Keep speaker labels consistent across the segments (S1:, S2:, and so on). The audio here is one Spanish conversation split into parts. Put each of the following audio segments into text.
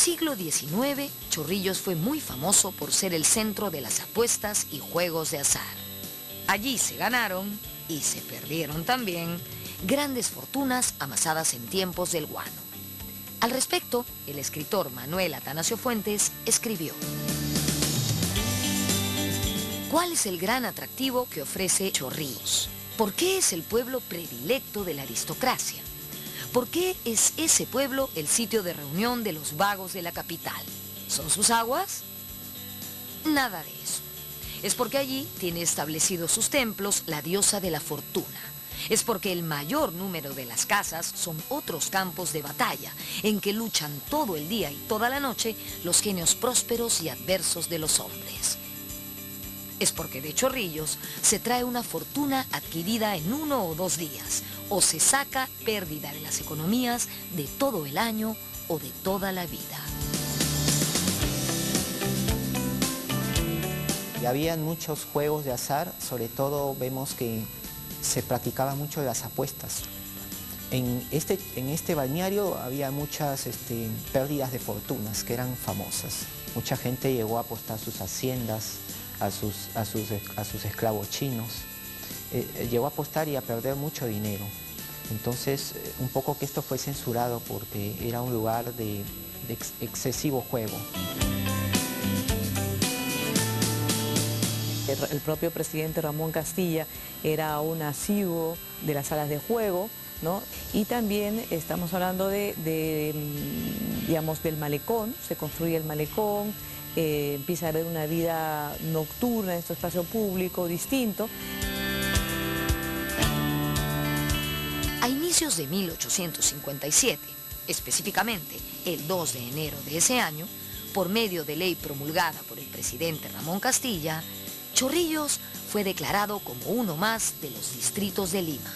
S1: siglo XIX, Chorrillos fue muy famoso por ser el centro de las apuestas y juegos de azar. Allí se ganaron, y se perdieron también, grandes fortunas amasadas en tiempos del guano. Al respecto, el escritor Manuel Atanasio Fuentes escribió: ¿cuál es el gran atractivo que ofrece Chorrillos? ¿Por qué es el pueblo predilecto de la aristocracia? ¿Por qué es ese pueblo el sitio de reunión de los vagos de la capital? ¿Son sus aguas? Nada de eso. Es porque allí tiene establecidos sus templos la diosa de la fortuna. Es porque el mayor número de las casas son otros campos de batalla en que luchan todo el día y toda la noche los genios prósperos y adversos de los hombres. Es porque de Chorrillos se trae una fortuna adquirida en 1 o 2 días, o se saca pérdida de las economías de todo el año o de toda la vida.
S2: Y habían muchos juegos de azar, sobre todo vemos que se practicaban mucho las apuestas. En este balneario había muchas pérdidas de fortunas que eran famosas. Mucha gente llegó a apostar sus haciendas, a sus esclavos chinos. Llegó a apostar y a perder mucho dinero. Entonces, un poco que esto fue censurado porque era un lugar de excesivo juego.
S3: El propio presidente Ramón Castilla era un asiduo de las salas de juego, ¿no? Y también estamos hablando digamos, del malecón. Se construye el malecón, empieza a haber una vida nocturna en este espacio público distinto.
S1: A inicios de 1857, específicamente el 2 de enero de ese año, por medio de ley promulgada por el presidente Ramón Castilla, Chorrillos fue declarado como uno más de los distritos de Lima.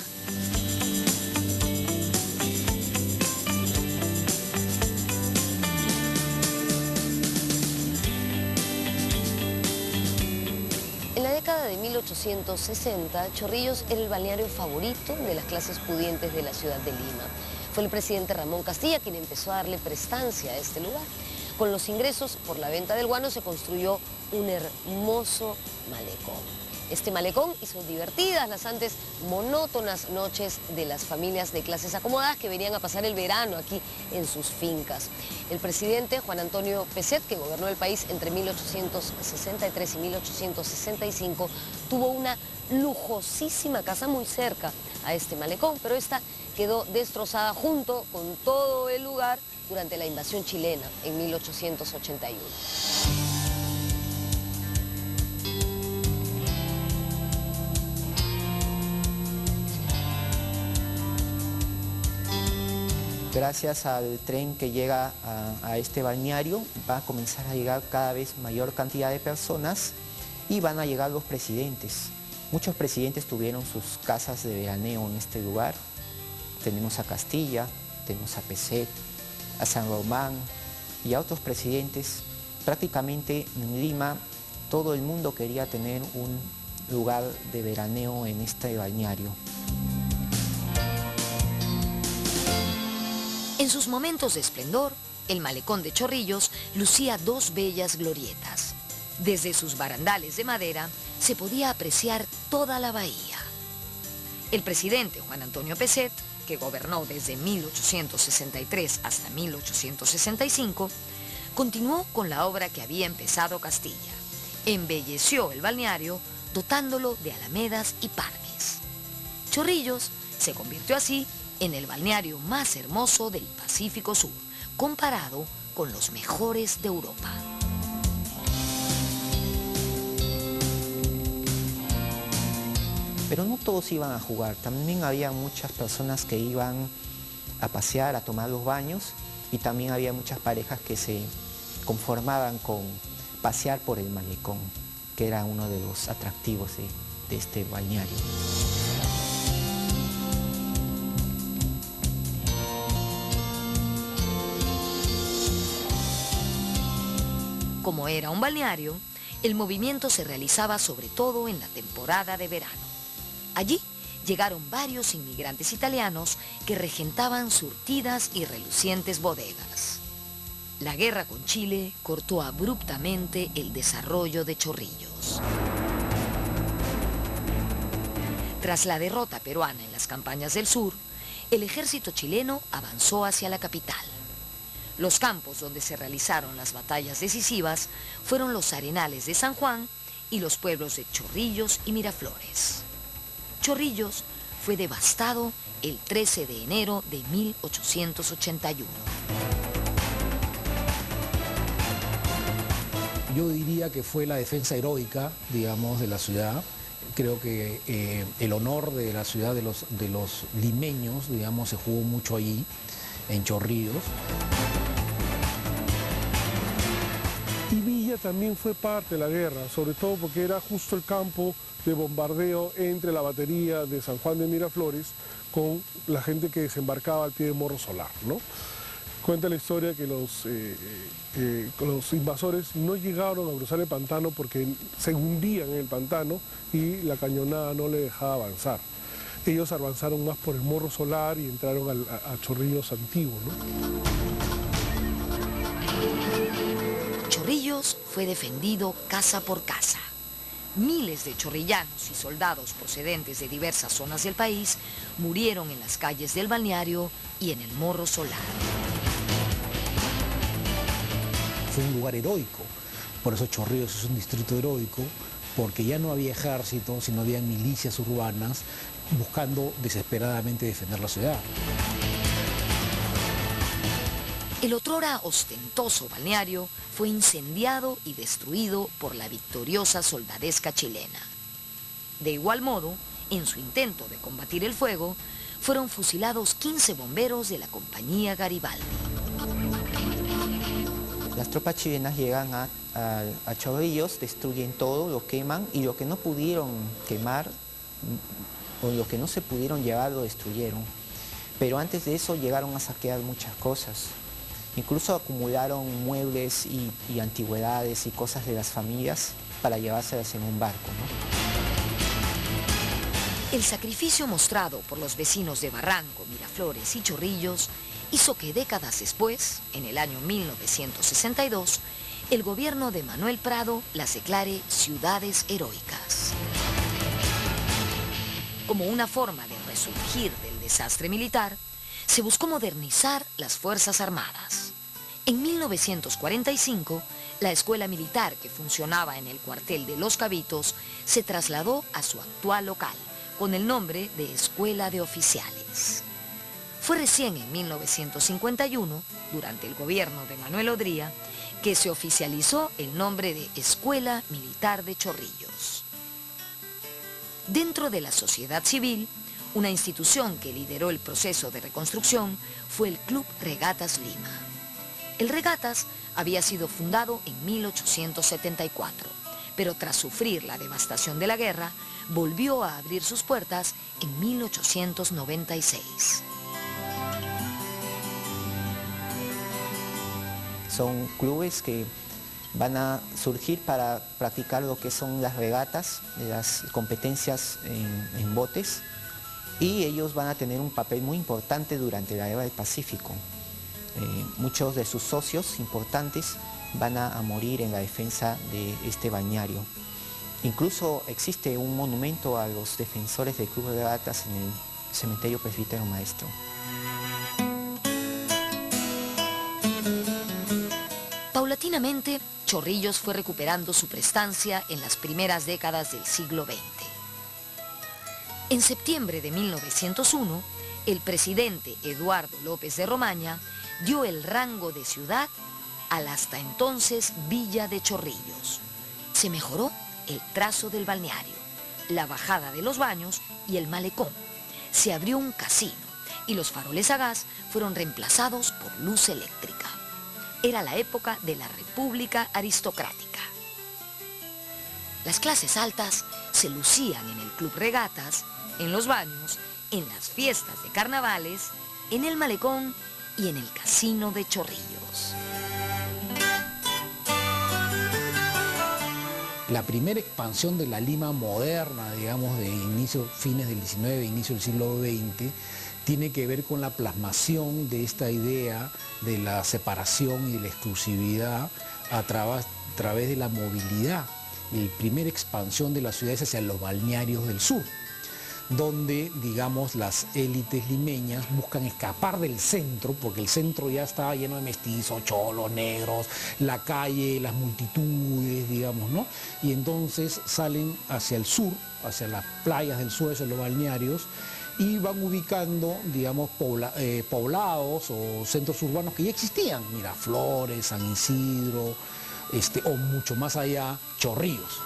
S4: En la década de 1860, Chorrillos era el balneario favorito de las clases pudientes de la ciudad de Lima. Fue el presidente Ramón Castilla quien empezó a darle prestancia a este lugar. Con los ingresos por la venta del guano se construyó un hermoso malecón. Este malecón hizo divertidas las antes monótonas noches de las familias de clases acomodadas que venían a pasar el verano aquí en sus fincas. El presidente Juan Antonio Pezet, que gobernó el país entre 1863 y 1865, tuvo una lujosísima casa muy cerca a este malecón, pero esta quedó destrozada junto con todo el lugar durante la invasión chilena en 1881.
S2: Gracias al tren que llega a este balneario, va a comenzar a llegar cada vez mayor cantidad de personas y van a llegar los presidentes. Muchos presidentes tuvieron sus casas de veraneo en este lugar. Tenemos a Castilla, tenemos a Pezet, a San Román y a otros presidentes. Prácticamente en Lima todo el mundo quería tener un lugar de veraneo en este balneario.
S1: En sus momentos de esplendor, el malecón de Chorrillos lucía 2 bellas glorietas. Desde sus barandales de madera se podía apreciar toda la bahía. El presidente Juan Antonio Pezet, que gobernó desde 1863 hasta 1865, continuó con la obra que había empezado Castilla. Embelleció el balneario dotándolo de alamedas y parques. Chorrillos se convirtió así en el balneario más hermoso del Pacífico Sur, comparado con los mejores de Europa.
S2: Pero no todos iban a jugar, también había muchas personas que iban a pasear, a tomar los baños, y también había muchas parejas que se conformaban con pasear por el malecón, que era uno de los atractivos de este balneario.
S1: Como era un balneario, el movimiento se realizaba sobre todo en la temporada de verano. Allí llegaron varios inmigrantes italianos que regentaban surtidas y relucientes bodegas. La guerra con Chile cortó abruptamente el desarrollo de Chorrillos. Tras la derrota peruana en las campañas del sur, el ejército chileno avanzó hacia la capital. Los campos donde se realizaron las batallas decisivas fueron los arenales de San Juan y los pueblos de Chorrillos y Miraflores. Chorrillos fue devastado el 13 de enero de 1881.
S5: Yo diría que fue la defensa heroica, digamos, de la ciudad. Creo que el honor de la ciudad de los limeños, digamos, se jugó mucho allí, en Chorrillos.
S6: Y Villa también fue parte de la guerra, sobre todo porque era justo el campo de bombardeo entre la batería de San Juan de Miraflores con la gente que desembarcaba al pie de Morro Solar, ¿no? Cuenta la historia que los invasores no llegaron a cruzar el pantano porque se hundían en el pantano y la cañonada no le dejaba avanzar. Ellos avanzaron más por el Morro Solar y entraron a Chorrillos antiguo, ¿no?
S1: Chorrillos fue defendido casa por casa. Miles de chorrillanos y soldados procedentes de diversas zonas del país murieron en las calles del balneario y en el Morro Solar.
S5: Fue un lugar heroico, por eso Chorrillos es un distrito heroico, porque ya no había ejército, sino había milicias urbanas buscando desesperadamente defender la ciudad.
S1: El otrora ostentoso balneario fue incendiado y destruido por la victoriosa soldadesca chilena. De igual modo, en su intento de combatir el fuego, fueron fusilados 15 bomberos de la compañía Garibaldi.
S2: Las tropas chilenas llegan a Chorrillos, destruyen todo, lo queman y lo que no pudieron quemar o lo que no se pudieron llevar lo destruyeron. Pero antes de eso llegaron a saquear muchas cosas. Incluso acumularon muebles y antigüedades y cosas de las familias para llevárselas en un barco, ¿no?
S1: El sacrificio mostrado por los vecinos de Barranco, Miraflores y Chorrillos hizo que décadas después, en el año 1962, el gobierno de Manuel Prado las declare ciudades heroicas. Como una forma de resurgir del desastre militar, se buscó modernizar las Fuerzas Armadas. En 1945, la escuela militar que funcionaba en el cuartel de Los Cabitos se trasladó a su actual local, con el nombre de Escuela de Oficiales. Fue recién en 1951, durante el gobierno de Manuel Odría, que se oficializó el nombre de Escuela Militar de Chorrillos. Dentro de la sociedad civil, una institución que lideró el proceso de reconstrucción fue el Club Regatas Lima. El Regatas había sido fundado en 1874, pero tras sufrir la devastación de la guerra, volvió a abrir sus puertas en 1896.
S2: Son clubes que van a surgir para practicar lo que son las regatas, las competencias en botes, y ellos van a tener un papel muy importante durante la Guerra del Pacífico. Muchos de sus socios importantes van a morir en la defensa de este balneario. Incluso existe un monumento a los defensores del Club de Regatas en el Cementerio Presbítero Maestro.
S1: Paulatinamente, Chorrillos fue recuperando su prestancia en las primeras décadas del siglo XX. En septiembre de 1901, el presidente Eduardo López de Romaña dio el rango de ciudad a la hasta entonces Villa de Chorrillos. Se mejoró el trazo del balneario, la bajada de los baños y el malecón. Se abrió un casino y los faroles a gas fueron reemplazados por luz eléctrica. Era la época de la República Aristocrática. Las clases altas se lucían en el Club Regatas, en los baños, en las fiestas de carnavales, en el malecón y en el casino de Chorrillos.
S5: La primera expansión de la Lima moderna, digamos, de fines del XIX, inicio del siglo XX, tiene que ver con la plasmación de esta idea de la separación y de la exclusividad a través de la movilidad. La primera expansión de las ciudades hacia los balnearios del sur, donde, digamos, las élites limeñas buscan escapar del centro, porque el centro ya está lleno de mestizos, cholos, negros, la calle, las multitudes, digamos, ¿no? Y entonces salen hacia el sur, hacia las playas del sur, hacia los balnearios, y van ubicando, digamos, poblados o centros urbanos que ya existían, Miraflores, San Isidro, o mucho más allá, Chorrillos.